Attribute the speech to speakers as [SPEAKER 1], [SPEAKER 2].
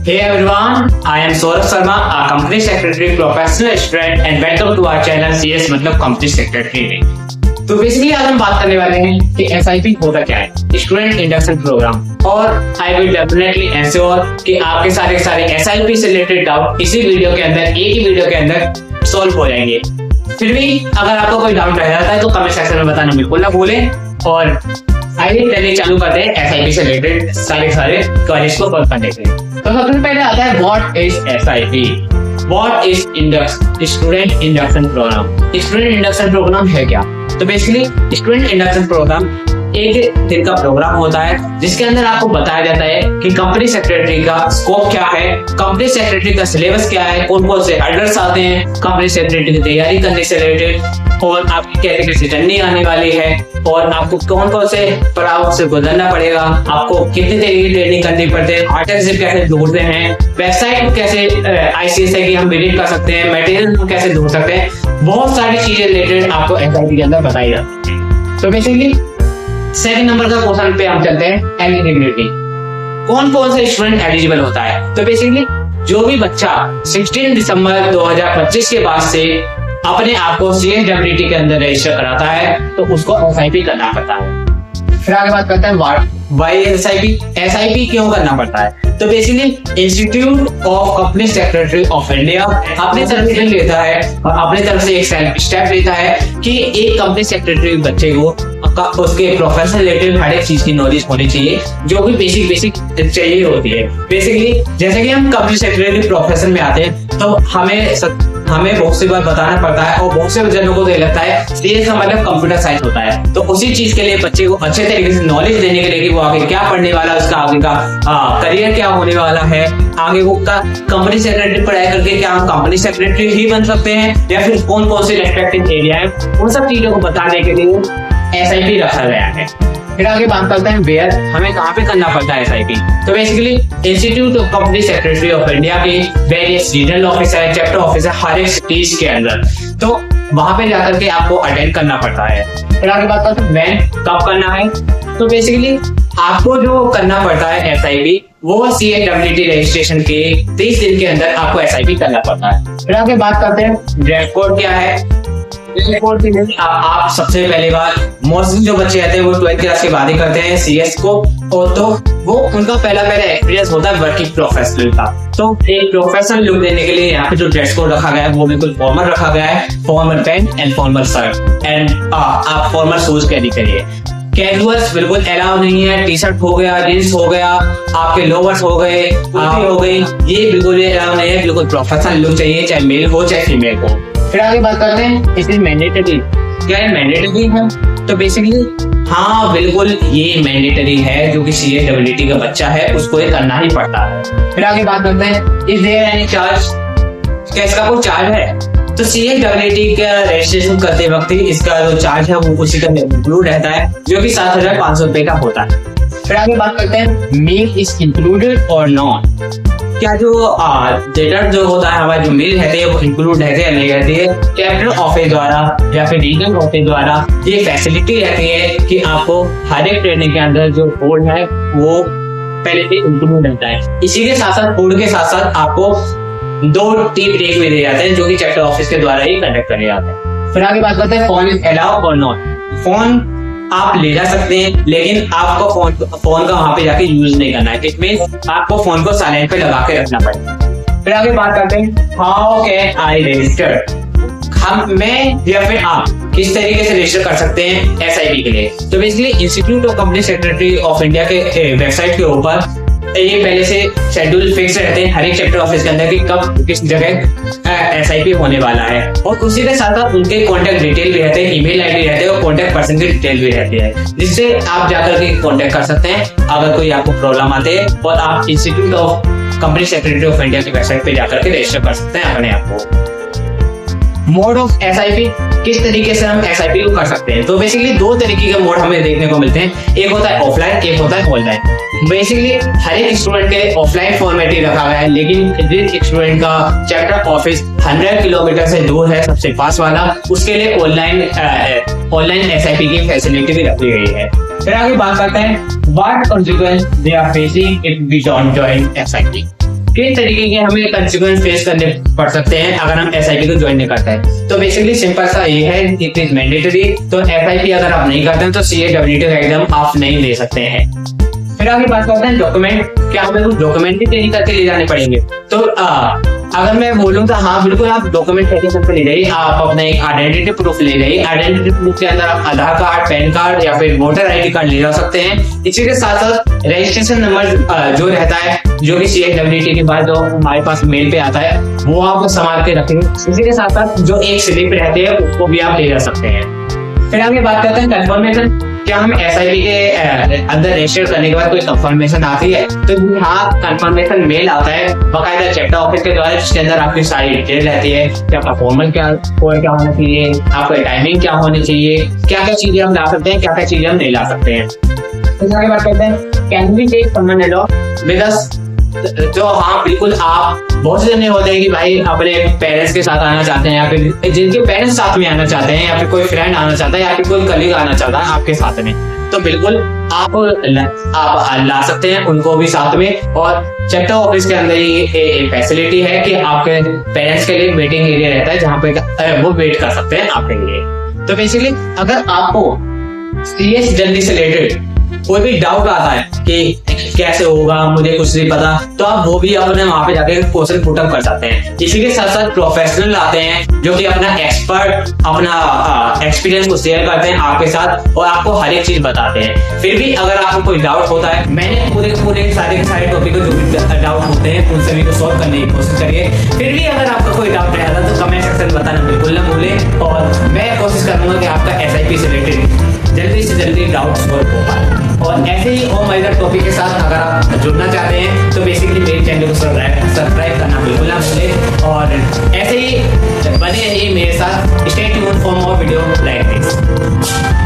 [SPEAKER 1] Hey everyone, I am Saurabh Sharma, a company secretary, professional student, and welcome to our channel CS मतलब company secretary। तो basically आज हम बात करने वाले हैं कि SIP होता क्या है, स्टूडेंट इंडक्शन प्रोग्राम, और आई विल डेफिनेटली एंश्योर कि आपके सारे SIP से रिलेटेड डाउट इसी वीडियो के अंदर, एक ही वीडियो के अंदर सॉल्व हो जाएंगे। फिर भी अगर आपको कोई डाउट रह जाता है तो कमेंट सेक्शन में बताना बिल्कुल ना भूलें। और आइए चलिए चालू करते हैं SIP से रिलेटेड सारे क्वेरीज को सॉल्व करने के लिए। तो सबसे पहले आता है what is SIP, what is student induction programme. Student induction programme है क्या? तो बेसिकली स्टूडेंट इंडक्शन प्रोग्राम एक दिन का प्रोग्राम होता है जिसके अंदर आपको बताया जाता है कि कंपनी सेक्रेटरी का स्कोप क्या है, कंपनी सेक्रेटरी का सिलेबस क्या है, कौन कौन से ऑर्डर्स आते हैं कंपनी सेक्रेटरी की तैयारी करने से रिलेटेड, और आपकी कैसे कैसे जर्नी आने वाली है, और आपको कौन कौन से पड़ाव से गुजरना पड़ेगा, आपको कितने तरीके की ट्रेनिंग करनी पड़ती है, आर्टिकल कैसे ढूंढते हैं, वेबसाइट कैसे ICS है कि हम विजिट कर सकते हैं, मटेरियल हम कैसे ढूंढ सकते हैं, बहुत सारी चीजें रिलेटेड आपको SIP के अंदर बताई जाती है। तो बेसिकली सेकंड नंबर का क्वेश्चन पे हम चलते हैं, एलिजिबिलिटी। कौन कौन सा स्टूडेंट एलिजिबल होता है? तो बेसिकली जो भी बच्चा 16 दिसंबर 2025 के बाद से अपने आप को CSWT के अंदर रजिस्टर कराता है तो उसको SIP करना पड़ता है। फिर आगे बात करते हैं वाई SIP क्यों करना पड़ता है? तो basically institute of company secretary of India अपने तरफ से लेता है और अपने तरफ से एक स्टेप लेता है कि एक कंपनी सेक्रेटरी बच्चे को उसके प्रोफेशनल रिलेटेड हर एक चीज की नॉलेज होनी चाहिए जो भी बेसिक चाहिए होती है। बेसिकली जैसे कि हम कंपनी सेक्रेटरी प्रोफेशन में आते हैं तो हमें बहुत सी बार बताना पड़ता है और बहुत से जनों को तो लगता है CS का मतलब कंप्यूटर साइंस होता है। तो उसी चीज के लिए बच्चे को अच्छे तरीके से नॉलेज देने के लिए कि वो आगे क्या पढ़ने वाला है, उसका आगे का करियर क्या होने वाला है, आगे वो का कंपनी सेक्रेटरी पढ़ाई करके क्या हम कंपनी सेक्रेटरी ही बन सकते हैं या फिर कौन कौन से रेस्पेक्टिव एरिया है, उन सब चीजों को बताने के लिए SIP रखा गया है। फिर आगे बात करते हैं वेयर, हमें कहाँ पे करना पड़ता है SIP। तो basically institute of company secretary of India के वेरियस रीजनल ऑफिस है, चैप्टर ऑफिस है हर एक सिटीज के अंदर, तो वहां पे जाकर के आपको अटेंड करना पड़ता है। फिर आगे बात करते हैं व्हेन, कब करना है। तो बेसिकली आपको जो करना पड़ता है SIP वो CSWT रजिस्ट्रेशन के 30 दिन के अंदर आपको SIP करना पड़ता है। फिर आगे बात करते हैं ड्रेस कोड क्या है। आप सबसे पहली बार मोस्टली जो बच्चे आते हैं वो 12th क्लास के बाद ही करते हैं CS को, और तो वो उनका पहला एक्सपीरियंस होता है वर्किंग प्रोफेशनल का। तो एक प्रोफेशनल लुक देने के लिए यहाँ पे जो ड्रेस कोड रखा गया है वो बिल्कुल फॉर्मल रखा गया है, formal pant and formal shirt and आप फॉर्मल शूज कैरी करिए। कैजुअल्स बिल्कुल अलाउ नहीं है, टी शर्ट हो गया, जींस हो गया, आपके लोवर्स हो गए, हो गई, ये बिल्कुल अलाउ नहीं है, बिल्कुल प्रोफेशनल लुक चाहिए, चाहे मेल हो चाहे फीमेल हो। फिर आगे बात करते हैं इट इज मैंडेटरी। क्या ये मैंडेटरी है? तो बेसिकली हाँ बिल्कुल ये मैंडेटरी है, जो कि CSWT का बच्चा है उसको ये करना ही पड़ता है। फिर आगे बात करते हैं इज देयर एनी चार्ज, क्या इसका कोई चार्ज है? तो CSWT का रजिस्ट्रेशन करते वक्त इसका जो चार्ज है वो उसी का इंक्लूड रहता है जो कि 7,500 रुपए का होता है। फिर आगे बात करते हैं मील इज इंक्लूडेड और नॉट। क्या जो डेटा जो होता है हमारे जो मील रहते हैं वो इंक्लूड रहते हैं या नहीं रहती है? कैपिटल ऑफिस द्वारा या फिर रीजनल ऑफिस द्वारा ये फैसिलिटी रहती है कि आपको हर एक ट्रेनिंग के अंदर जो फूड है वो पहले से इंक्लूड रहता है। इसी के साथ साथ फूड के साथ साथ आपको 2 टी ब्रेक भी दिए जाते हैं जो कि चैप्टर ऑफिस के द्वारा ही कंडक्ट करे जाते हैं। फिर आगे बात करते हैं फोन इज अलाउ और नॉट। फोन आप ले जा सकते हैं लेकिन आपको फोन का वहां पे जाके यूज नहीं करना है, इट मींस आपको फोन को साइलेंट पे लगा के रखना पड़ेगा। फिर आगे बात करते हैं हाउ कैन आई रजिस्टर, मैं या फिर आप किस तरीके से रजिस्टर कर सकते हैं SIP के लिए। तो basically institute of company secretary of India के वेबसाइट के ऊपर ये पहले से शेड्यूल फिक्स रहते हैं हर एक चैप्टर ऑफिस के अंदर कि कब किस जगह SIP होने वाला है, और उसी के साथ साथ उनके कॉन्टेक्ट डिटेल भी रहते हैं, ईमेल ID रहते हैं और कॉन्टेक्ट पर्सन की डिटेल भी रहती है, जिससे आप जाकर के कॉन्टेक्ट कर सकते हैं अगर कोई आपको प्रॉब्लम आते हैं, और आप institute of company secretary of India की वेबसाइट पे जाकर के रजिस्टर कर सकते हैं अपने आप को। मोड ऑफ SIP, किस तरीके से हम SIP को कर सकते हैं? तो बेसिकली 2 तरीके के मोड हमें देखने को मिलते हैं, एक होता है ऑफलाइन, एक होता है ऑनलाइन। बेसिकली हर एक स्टूडेंट के ऑफलाइन फॉर्मेट ही रखा गया है, लेकिन जिस स्टूडेंट का चैप्टर ऑफिस 100 किलोमीटर से दूर है सबसे पास वाला, उसके लिए ऑनलाइन SIP की फैसिलिटी भी रखी गई है। फिर आगे बात करते हैं what consequence they are facing if we don't join SIP। किस तरीके के हमें कंसिक्वेंस फेस करने पड़ सकते हैं अगर हम एसआईपी को ज्वाइन नहीं करते हैं। तो बेसिकली सिंपल सा ये है, इट इज मैंडेटरी। तो एसआईपी अगर आप नहीं करते हैं तो सीए डब्ल्यूटी का एग्जाम आप नहीं दे सकते हैं। फिर आगे बात करते हैं डॉक्यूमेंट, क्या हमें कुछ डॉक्यूमेंट भी तैयारी करके ले जाने पड़ेंगे। तो अगर मैं बोलूँ तो हाँ बिल्कुल, आप डॉक्यूमेंट कैसे करके ले जाइए। आप अपना एक आइडेंटिटी प्रूफ ले जाइए। आइडेंटिटी प्रूफ के अंदर आप आधार कार्ड, पैन कार्ड या फिर वोटर आईडी कार्ड ले जा सकते हैं। इसी के साथ साथ रजिस्ट्रेशन नंबर जो रहता है, जो कि CHWT के बाद जो हमारे पास मेल पे आता है, वो आप संभाल के रखेंगे। इसी के साथ साथ जो एक स्लिप रहती है उसको भी आप ले जा सकते हैं। फिर आगे बात करते हैं कंफर्मेशन, क्या हम एसआईपी के अंदर रजिस्टर करने के बाद कोई कंफर्मेशन आती है। तो हाँ, कंफर्मेशन मेल आता है बाकायदा चैप्टर ऑफिस के द्वारा, जिसके अंदर आपकी सारी डिटेल रहती है कि आपका फॉर्मल क्या होना चाहिए, आपका टाइमिंग क्या होनी चाहिए, क्या क्या चीजें हम ला सकते हैं, क्या क्या चीजें हम नहीं ला सकते हैं। तो आगे बात करते हैं can we take someone along with us. तो हाँ बिल्कुल, आप बहुत से जने होते हैं कि भाई अपने पेरेंट्स के साथ आना चाहते हैं, या फिर जिनके पेरेंट्स साथ में आना चाहते हैं, या फिर कोई फ्रेंड आना चाहता है, या फिर कोई कलीग आना चाहता है आपके साथ में। तो बिल्कुल आप ला सकते हैं उनको भी साथ में। और चैप्टर ऑफिस के अंदर ही फैसिलिटी है कि आपके पेरेंट्स के लिए वेटिंग एरिया रहता है, जहाँ पे वो वेट कर सकते हैं आपके लिए। तो बेसिकली अगर आपको सीएस जल्दी से रिलेटेड कोई भी डाउट आता है कि कैसे होगा, मुझे कुछ नहीं पता, तो आप वो भी अपने वहां पे जाके क्वेश्चन पुट अप कर सकते हैं। इसी के साथ साथ प्रोफेशनल आते हैं जो कि अपना अपना एक्सपीरियंस को शेयर करते हैं आपके साथ और आपको हर एक चीज बताते हैं। फिर भी अगर आपको कोई डाउट होता है, मैंने पूरे सारे टॉपिक को जो भी डाउट होते हैं उन सभी को सॉल्व करने की कोशिश करिए। फिर भी अगर आपका कोई डाउट रहता है तो कमेंट सेक्शन में बताना बिल्कुल ना भूलें, और मैं कोशिश करूंगा कि आपका एसआईपी से रिलेटेड जल्दी से जल्दी डाउट सॉल्व हो पाए। और ऐसे ही और मजेदार टॉपिक के साथ अगर आप जुड़ना चाहते हैं तो बेसिकली मेरे चैनल को सब्सक्राइब करना बिल्कुल ना भूलें, और ऐसे ही बने रहिए मेरे साथ। Stay tuned for more video like this.